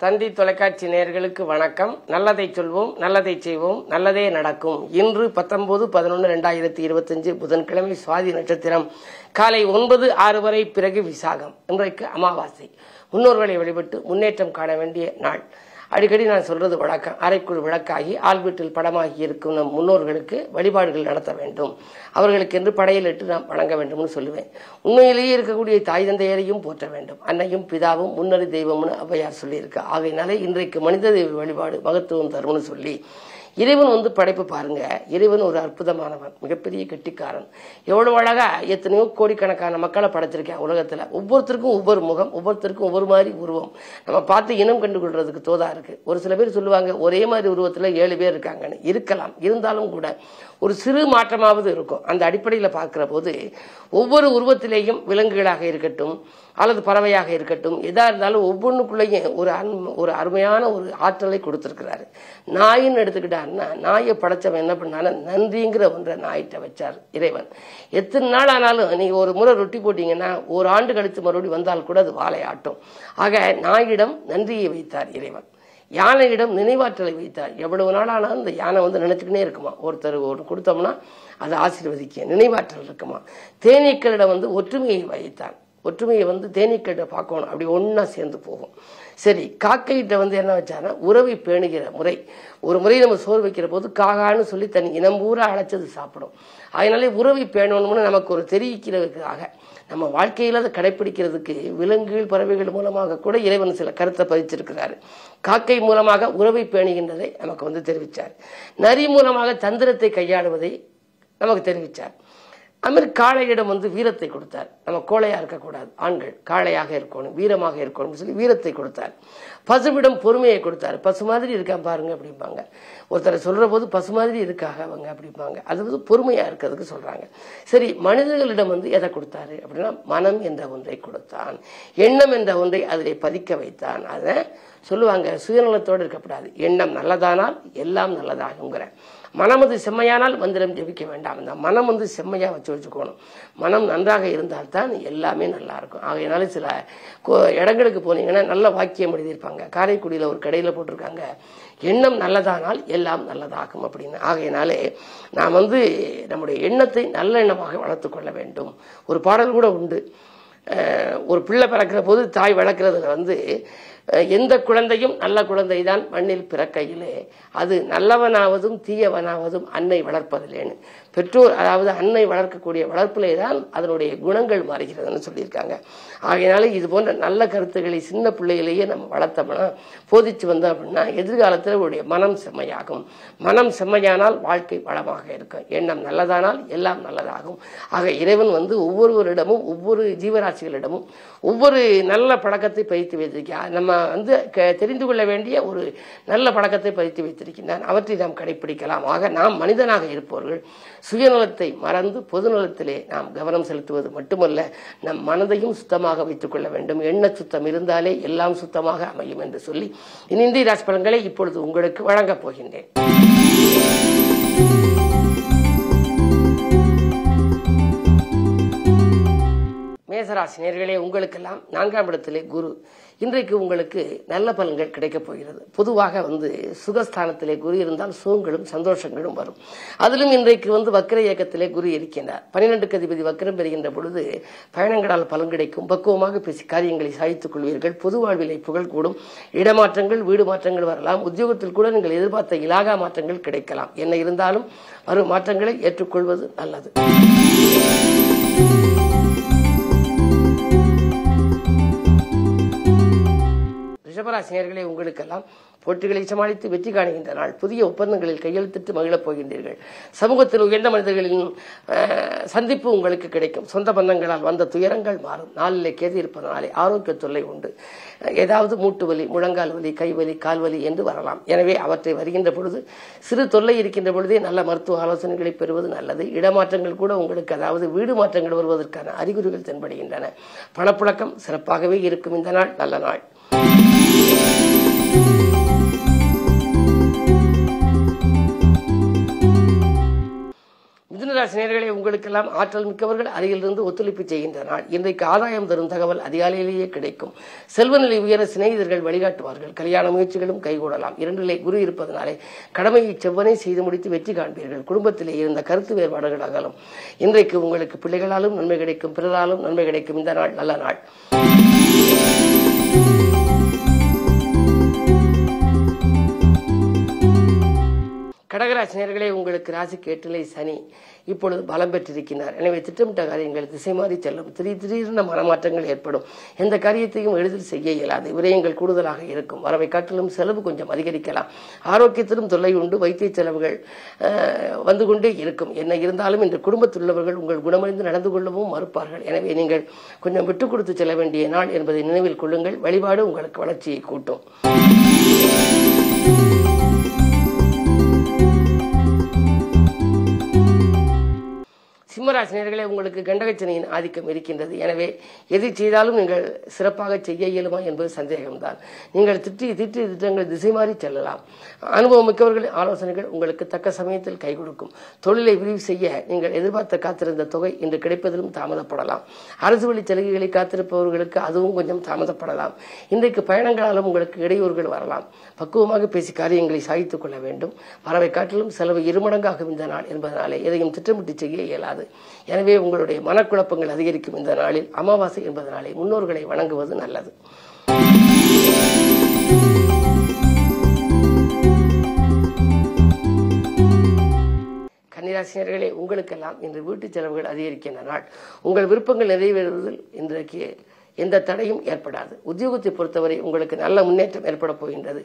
தந்தி தொலைக்காட்சி நேயர்களுக்கு வணக்கம். நல்லதை சொல்வோம், நல்லதை செய்வோம், நல்லதே நடக்கும். இன்று 19/11/2025 புதன்கிழமை, சுவாதி நட்சத்திரம், காலை 9:06 வரை, பிறகு விசாகம். இன்றைக்கு அமாவாசை. முன்னோர்களை வழிபட்டு முன்னேற்றம் காண வேண்டிய நாள். அடிக்கடி நான் சொல்றது வழக்கம். அறைக்குள் விளக்காகி ஆள் வீட்டில் படமாகி இருக்கும் நம் முன்னோர்களுக்கு வழிபாடுகள் நடத்த வேண்டும். அவர்களுக்கு என்று படையலிட்டு நாம் வணங்க வேண்டும்னு சொல்லுவேன். உண்மையிலேயே இருக்கக்கூடிய தாய் தந்தையரையும் போற்ற வேண்டும். அன்னையும் பிதாவும் முன்னறி தெய்வம்னு ஔவையார் சொல்லியிருக்க. ஆகையினாலே இன்றைக்கு மனித தெய்வ வழிபாடு மகத்துவம் தரும்னு சொல்லி, இறைவன் படைப்பு பாருங்க. இறைவன் ஒரு அற்புதமானவன், மிகப்பெரிய கெட்டிக்காரன். எவ்வளவு அழகா எத்தனையோ கோடிக்கணக்கான மக்களை படைச்சிருக்கேன் உலகத்துல. ஒவ்வொருத்தருக்கும் ஒவ்வொரு முகம், ஒவ்வொருத்தருக்கும் ஒவ்வொரு மாதிரி உருவம். நம்ம பார்த்து இனம் கண்டுகொள்றதுக்கு தோதா இருக்கு. ஒரு சில பேர் சொல்லுவாங்க ஒரே மாதிரி உருவத்துல 7 பேர் இருக்காங்கன்னு. இருக்கலாம், இருந்தாலும் கூட ஒரு சிறு மாற்றமாவது இருக்கும். அந்த அடிப்படையில் பார்க்கிற போது ஒவ்வொரு உருவத்திலேயும் விலங்குகளாக இருக்கட்டும் அல்லது பறவையாக இருக்கட்டும், எதா இருந்தாலும் ஒவ்வொன்றுக்குள்ளேயும் ஒரு அருமையான ஒரு ஆற்றலை கொடுத்திருக்கிறாரு. நாயின்னு எடுத்துக்கிட்டாருன்னா, நாயை படைச்சவன் என்ன பண்ணான நன்றிங்கிற ஒன்றை நாயிட்ட வச்சார் இறைவன். எத்தனை நாள் ஆனாலும் நீங்க ஒரு முறை ரொட்டி போட்டீங்கன்னா ஒரு ஆண்டு கழித்து மறுபடியும் வந்தால் கூட அது வாழை ஆட்டும். ஆக நாயிடம் நன்றியை வைத்தார் இறைவன். யானையிடம் நினைவாற்றலை வைத்தார். எவ்வளவு நாள் ஆனாலும் இந்த யானை நினைச்சுக்கினே இருக்குமா. ஒருத்தர் கொடுத்தோம்னா அதை ஆசீர்வதிக்க நினைவாற்றல் இருக்குமா. தேனீக்களிடம் ஒற்றுமையை வைத்தான். ஒற்றுமையை தேனீக்களிட பார்க்கணும், அப்படி ஒன்னா சேர்ந்து போகும். சரி, காக்கைகிட்ட என்ன வச்சாருன்னா உறவை பேணுகிற முறை. ஒரு முறை நம்ம சோறு வைக்கிற போது காகான்னு சொல்லி தன் இனம் பூரா அழைச்சது சாப்பிடும். அதனாலே உறவை பேணணும்னு நமக்கு ஒரு தெரிவிக்கிறதுக்காக, நம்ம வாழ்க்கையில அதை கடைபிடிக்கிறதுக்கு விலங்குகள் பறவைகள் மூலமாக கூட இறைவன் சில கருத்தை பதிச்சிருக்கிறாரு. காக்கை மூலமாக உறவை பேணுகின்றதை நமக்கு தெரிவித்தார். நரி மூலமாக தந்திரத்தை கையாளுவதை நமக்கு தெரிவித்தார். அதுமாதிரி காளையிடம் வீரத்தை கொடுத்தார். நம்ம கோழையா இருக்கக்கூடாது, ஆண்கள் காளையாக இருக்கணும், வீரமாக இருக்கணும் சொல்லி வீரத்தை கொடுத்தார். பசுவிடம் பொறுமையை கொடுத்தார். பசு மாதிரி இருக்கா பாருங்க அப்படிம்பாங்க. ஒருத்தரை சொல்ற போது பசு மாதிரி இருக்காக அவங்க அப்படிம்பாங்க. அது பொறுமையா இருக்கிறதுக்கு சொல்றாங்க. சரி, மனிதர்களிடம் எதை கொடுத்தாரு அப்படின்னா மனம் என்ற ஒன்றை கொடுத்தான். எண்ணம் என்ற ஒன்றை அதிலே பதிக்க வைத்தான். அதை சொல்லுவாங்க, சுயநலத்தோடு இருக்கப்படாது. எண்ணம் நல்லதானால் எல்லாம் நல்லதாகுங்கிற. மனமது செம்மையானால் மந்திரம் ஜெபிக்க வேண்டாம். இந்த மனம் செம்மையா வச்சுக்கணும். மனம் நன்றாக இருந்தால்தான் எல்லாமே நல்லா இருக்கும். ஆகையினால சில இடங்களுக்கு போனீங்கன்னா நல்ல வாக்கியம் எழுதியிருப்பாங்க. காரைக்குடியில் ஒரு கடையில் போட்டிருக்காங்க, எண்ணம் நல்லதானால் எல்லாம் நல்லதாகும் அப்படின்னு. ஆகையினாலே நாம் நம்முடைய எண்ணத்தை நல்ல எண்ணமாக வளர்த்து கொள்ள வேண்டும். ஒரு பாடல் கூட உண்டு. ஒரு பிள்ளை பிறக்கிற போது தாய் வளர்க்கறதுல எந்த குழந்தையும் நல்ல குழந்தைதான் மண்ணில் பிறக்கையிலே, அது நல்லவனாவதும் தீயவனாவதும் அன்னை வளர்ப்பதில்லைன்னு. பெற்றோர், அதாவது அன்னை வளர்க்கக்கூடிய வளர்ப்பிலே தான் அதனுடைய குணங்கள் மாறுகிறதுன்னு சொல்லியிருக்காங்க. ஆகையினால இது போன்ற நல்ல கருத்துக்களை சின்ன பிள்ளையிலேயே நம்ம வளர்த்தோம்னா, போதிச்சு வந்தோம் அப்படின்னா எதிர்காலத்தில் அவருடைய மனம் செம்மையாகும். மனம் செம்மையானால் வாழ்க்கை வளமாக இருக்கும். எண்ணம் நல்லதானால் எல்லாம் நல்லதாகும். ஆக இறைவன் ஒவ்வொருவரிடமும் ஒவ்வொரு ஜீவராசிகளிடமும் ஒவ்வொரு நல்ல பழக்கத்தை பதித்து வைத்திருக்கிறார். நம்ம தெரிந்து கொள்ள வேண்டிய ஒரு நல்ல பழக்கத்தை பதித்து வைத்திருக்கின்றான். அவற்றை நாம் கடைபிடிக்கலாம். ஆக நாம் மனிதனாக இருப்பவர்கள் சுயநலத்தை மறந்து பொதுநலத்திலே நாம் கவனம் செலுத்துவது மட்டுமல்ல, நம் மனதையும் சுத்தமாக வைத்துக் கொள்ள வேண்டும். எண்ண சுத்தம் இருந்தாலே எல்லாம் சுத்தமாக அமையும் என்று சொல்லி இந்திய ராசி பலன்களை இப்பொழுது உங்களுக்கு வழங்கப் போகின்றேன். மேசராசி நேயர்களே, உங்களுக்கெல்லாம் 4ஆம் இடத்திலே குரு. இன்றைக்கு உங்களுக்கு நல்ல பலன்கள் கிடைக்கப் போகிறது. பொதுவாக சுகஸ்தானத்திலே குரு இருந்தால் சுகங்களும் சந்தோஷங்களும் வரும். அதிலும் இன்றைக்கு வக்கர இயக்கத்திலே குரு இருக்கின்றார். 12க்கு அதிபதி வக்கரம் பெறுகின்ற பொழுது பயணங்களால் பலன் கிடைக்கும். பக்குவமாக பேசி காரியங்களை சாதித்துக் கொள்வீர்கள். பொது வாழ்விலை புகழ் கூடும். இடமாற்றங்கள், வீடு மாற்றங்கள் வரலாம். உத்தியோகத்தில் கூட நீங்கள் எதிர்பார்த்த இலாகா மாற்றங்கள் கிடைக்கலாம். என்ன இருந்தாலும் வரும் மாற்றங்களை ஏற்றுக்கொள்வது நல்லது. ரிஷபராசி நேயர்களே, உங்களுக்கெல்லாம் போட்டிகளை சமாளித்து வெற்றி காணுகின்ற நாள். புதிய ஒப்பந்தங்களில் கையெழுத்திட்டு மகிழப் போகின்றீர்கள். சமூகத்தில் உயர்ந்த மனிதர்களின் சந்திப்பு உங்களுக்கு கிடைக்கும். சொந்த பந்தங்களால் வந்த துயரங்கள் மாறும். நாளிலே கேது இருப்பதனாலே ஆரோக்கிய தொல்லை உண்டு. ஏதாவது மூட்டு வலி, முழங்கால் வலி, கைவலி, கால்வலி என்று வரலாம். எனவே அவற்றை வருகின்ற பொழுது, சிறு தொல்லை இருக்கின்ற பொழுதே நல்ல மருத்துவ ஆலோசனைகளை பெறுவது நல்லது. இடமாற்றங்கள் கூட உங்களுக்கு, அதாவது வீடு மாற்றங்கள் வருவதற்கான அறிகுறிகள் தென்படுகின்றன. பணப்புழக்கம் சிறப்பாகவே இருக்கும். இந்த நாள் நல்ல நாள். மிதுன ராசி நேயர்களே, உங்களுக்கெல்லாம் ஆற்றல் மிக்கவர்கள் அருகிலிருந்து ஒத்துழைப்பு செய்கின்ற நாள். இன்றைக்கு ஆதாயம் தரும் தகவல் அதிகாலையிலேயே கிடைக்கும். செல்வநிலை உயர சிநேகிதர்கள் வழிகாட்டுவார்கள். கல்யாண முயற்சிகளும் கைகூடலாம். 2 குரு இருப்பதனாலே கடமையை செவ்வனே செய்து முடித்து வெற்றி காண்பீர்கள். குடும்பத்திலே இருந்த கருத்து வேறுபாடுகள் அகலும். இன்றைக்கு உங்களுக்கு பிள்ளைகளாலும் நன்மை கிடைக்கும், பிறராலும் நன்மை கிடைக்கும். இந்த நாள் நல்ல நாள். கடகராசினியர்களே, உங்களுக்கு ராசிக்கு 8 சனி இப்பொழுது பலம் பெற்றிருக்கிறார். எனவே திட்டமிட்ட காரியங்கள் திசை மாறி செல்லும். திடீரென மனமாற்றங்கள் ஏற்படும். எந்த காரியத்தையும் எளிதில் செய்ய இயலாது. விரயங்கள் கூடுதலாக இருக்கும். வரவை காட்டிலும் செலவு கொஞ்சம் அதிகரிக்கலாம். ஆரோக்கியத்திலும் தொல்லை உண்டு. வைத்திய செலவுகள் வந்து கொண்டே இருக்கும். என்ன இருந்தாலும் இன்று குடும்பத்தில் உள்ளவர்கள் உங்கள் குணமறிந்து நடந்து கொள்ளவும் மறுப்பார்கள். எனவே நீங்கள் கொஞ்சம் விட்டுக் கொடுத்து செல்ல வேண்டிய நாள் என்பதை நினைவில் கொள்ளுங்கள். வழிபாடு உங்களுக்கு வளர்ச்சியை கூட்டும். சிம்மராசினியர்களே, உங்களுக்கு கண்டகச்சனையின் ஆதிக்கம் இருக்கின்றது. எனவே எதை செய்தாலும் நீங்கள் சிறப்பாக செய்ய இயலுமா என்பது சந்தேகம்தான். நீங்கள் திட்டங்கள் திசை மாறி செல்லலாம். அனுபவம் மிக்கவர்களின் ஆலோசனைகள் உங்களுக்கு தக்க சமயத்தில் கை கொடுக்கும். தொழிலை விரிவு செய்ய நீங்கள் எதிர்பார்த்த காத்திருந்த தொகை இன்று கிடைப்பதிலும் தாமதப்படலாம். அரசு வழி சலுகைகளை காத்திருப்பவர்களுக்கு அதுவும் கொஞ்சம் தாமதப்படலாம். இன்றைக்கு பயணங்களாலும் உங்களுக்கு இடையூறுகள் வரலாம். பக்குவமாக பேசி காரியங்களை சாதித்துக் கொள்ள வேண்டும். வரவை காட்டிலும் செலவு 2 மடங்காகும் இந்த நாள் என்பதனாலே எதையும் திட்டமிட்டு செய்ய இயலாது. எனவே உங்களுடைய மனக்குழப்பங்கள் அதிகரிக்கும் இந்த நாளில் அமாவாசை என்பதனாலே முன்னோர்களை வணங்குவது நல்லது. கன்னிராசினியர்களே, உங்களுக்கெல்லாம் இன்று வீட்டு செலவுகள் அதிகரிக்கின்ற நாள். உங்கள் விருப்பங்கள் நிறைவேறுவதில் இன்றைக்கு எந்த தடையும் ஏற்படாது. உத்தியோகத்தை பொறுத்தவரை உங்களுக்கு நல்ல முன்னேற்றம் ஏற்பட போகின்றது.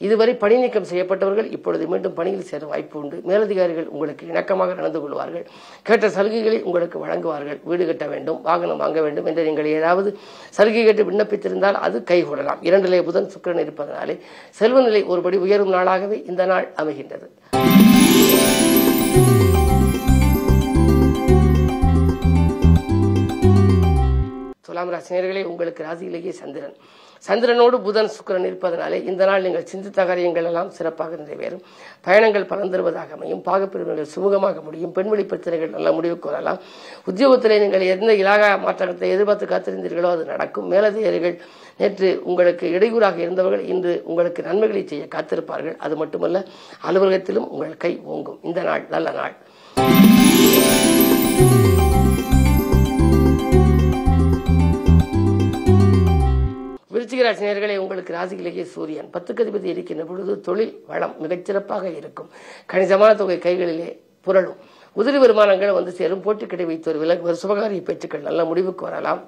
இதுவரை பணி நீக்கம் செய்யப்பட்டவர்கள் இப்பொழுது மீண்டும் பணியில் சேர வாய்ப்பு உண்டு. மேலதிகாரிகள் உங்களுக்கு இணக்கமாக நடந்து கொள்வார்கள். கேட்ட சலுகைகளை உங்களுக்கு வழங்குவார்கள். வீடு கட்ட வேண்டும், வாகனம் வாங்க வேண்டும் என்று நீங்கள் ஏதாவது சலுகை கேட்டு விண்ணப்பித்திருந்தால் அது கைகூடலாம். 2 புதன் சுக்கிரன் இருப்பதனாலே செல்வநிலை ஒருபடி உயரும் நாளாகவே இந்த நாள் அமைகின்றது. துலாம் ராசினியர்களே, உங்களுக்கு ராசியிலேயே சந்திரனோடு புதன் சுக்கிரன் இருப்பதனாலே இந்த நாள் நீங்கள் சிந்தித்த காரியங்கள் எல்லாம் சிறப்பாக நிறைவேறும். பயணங்கள் பலன் தருவதாக அமையும். பாகப்பிரிவினர்கள் சுமூகமாக முடியும். பெண்வெளி பிரச்சனைகள் நல்ல முடிவுக்கு வரலாம். உத்தியோகத்திலே நீங்கள் எந்த இலாகா மாற்றத்தை எதிர்பார்த்து காத்திருந்தீர்களோ அது நடக்கும். மேலதிகாரிகள் நேற்று உங்களுக்கு இடையூறாக இருந்தவர்கள் இன்று உங்களுக்கு நன்மைகளை செய்ய காத்திருப்பார்கள். அது மட்டுமல்ல, அலுவலகத்திலும் உங்கள் கை ஓங்கும். இந்த நாள் நல்ல நாள். விருச்சிக ராசினியர்களே, உங்களுக்கு ராசியிலேயே சூரியன் 10க்கு அதிபதி இருக்கின்ற பொழுது தொழில் வளம் மிகச்சிறப்பாக இருக்கும். கணிசமான தொகை கைகளிலே புரளும். உதிரி வருமானங்கள் வந்து சேரும். போட்டி கடை வைத்தோர் விலகு சுபகாரிய பேச்சுக்கள் நல்ல முடிவுக்கு வரலாம்.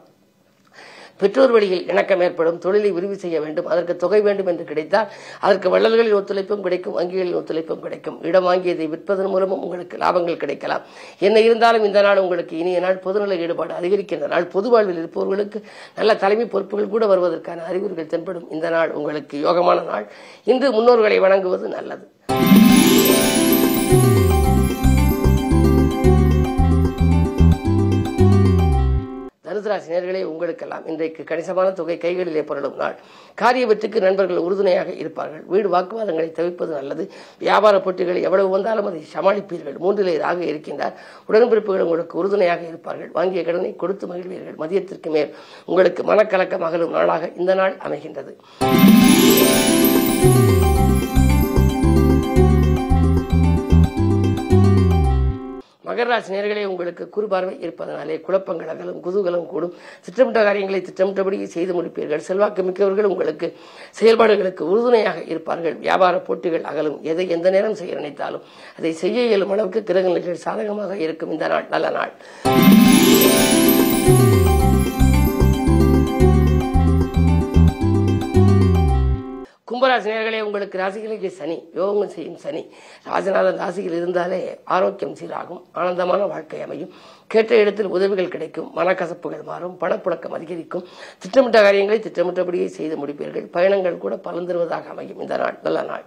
பெற்றோர் வழியில் இணக்கம் ஏற்படும். தொழிலை விரிவு செய்ய வேண்டும், அதற்கு தொகை வேண்டும் என்று கிடைத்தால் அதற்கு வள்ளல்களின் ஒத்துழைப்பும் கிடைக்கும், வங்கிகளின் ஒத்துழைப்பும் கிடைக்கும். இடம் வாங்கியதை விற்பதன் மூலமும் உங்களுக்கு லாபங்கள் கிடைக்கலாம். என்ன இருந்தாலும் இந்த நாள் உங்களுக்கு இனிய நாள். பொதுநல ஈடுபாடு அதிகரிக்கின்ற நாள். பொது வாழ்வில் இருப்பவர்களுக்கு நல்ல தலைமை பொறுப்புகள் கூட வருவதற்கான அறிகுறிகள் தென்படும். இந்த நாள் உங்களுக்கு யோகமான நாள். இன்று முன்னோர்களை வணங்குவது நல்லது. தனுசுராசினியர்களே, உங்களுக்கெல்லாம் இன்றைக்கு கணிசமான தொகை கைகளிலே புரளும் நாள். காரிய வெற்றிக்கு நண்பர்கள் உறுதுணையாக இருப்பார்கள். வீடு வாக்குவாதங்களை தவிர்ப்பது நல்லது. வியாபார போட்டிகள் எவ்வளவு வந்தாலும் அதை சமாளிப்பீர்கள். 3 ராக இருக்கின்றார். உடன்பிறப்புகள் உங்களுக்கு உறுதுணையாக இருப்பார்கள். வாங்கிய கடனை கொடுத்து மகிழ்வீர்கள். மதியத்திற்கு மேல் உங்களுக்கு மனக்கலக்கம் அகலும் நாளாக இந்த நாள் அமைகின்றது. மகர ராசி நேயர்களே, உங்களுக்கு குறுபார்வை இருப்பதனாலே குழப்பங்கள் அகலும், குதூகலம் கூடும். திட்டமிட்ட காரியங்களை திட்டமிட்டபடி செய்து முடிப்பீர்கள். செல்வாக்கு மிக்கவர்கள் உங்களுக்கு செயல்பாடுகளுக்கு உறுதுணையாக இருப்பார்கள். வியாபார போட்டிகள் அகலும். எதை எந்த நேரம் செய்ய நினைத்தாலும் அதை செய்ய இயலும் அளவுக்கு கிரகநிலைகள் சாதகமாக இருக்கும். இந்த நாள் நல்ல நாள். கும்பராசி நேயர்களே, உங்களுக்கு ராசிகளுக்கு சனி யோகம் செய்யும் சனி. ராஜநாதன் ராசியில் இருந்தாலே ஆரோக்கியம் சீராகும். ஆனந்தமான வாழ்க்கை அமையும். கேட்ட இடத்தில் உதவிகள் கிடைக்கும். மனக்கசப்புகள் மாறும். பணப்புழக்கம் அதிகரிக்கும். திட்டமிட்ட காரியங்களை திட்டமிட்டபடியே செய்து முடிப்பீர்கள். பயணங்கள் கூட பலன் தருவதாக அமையும். இந்த நாள் நல்ல நாள்.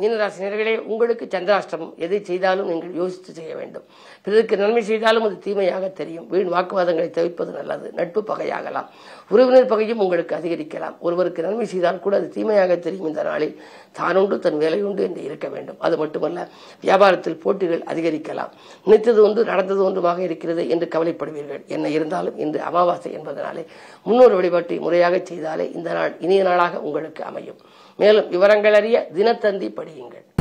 மீனராசினியர்களே, உங்களுக்கு சந்திராஷ்டமம். எதை செய்தாலும் நீங்கள் யோசித்து செய்ய வேண்டும். பிறருக்கு நன்மை செய்தாலும் அது தீமையாக தெரியும். வீண் வாக்குவாதங்களை தவிர்ப்பது நல்லது. நட்பு பகையாகலாம். உறவினர் பகையும் உங்களுக்கு அதிகரிக்கலாம். ஒருவருக்கு நன்மை செய்தால் கூட அது தீமையாக தெரியும். இந்த நாளில் தானுண்டு தன் வேலையுண்டு என்று இருக்க வேண்டும். அது மட்டுமல்ல, வியாபாரத்தில் போட்டிகள் அதிகரிக்கலாம். நினைத்தது ஒன்று நடந்தது ஒன்றுமாக இருக்கிறது என்று கவலைப்படுவீர்கள். என்ன இருந்தாலும் இன்று அமாவாசை என்பதனாலே முன்னோர் வழிபாட்டை முறையாக செய்தாலே இந்த நாள் இனிய நாளாக உங்களுக்கு அமையும். மேலும் விவரங்கள் அறிய தினத்தந்தி படியுங்கள்.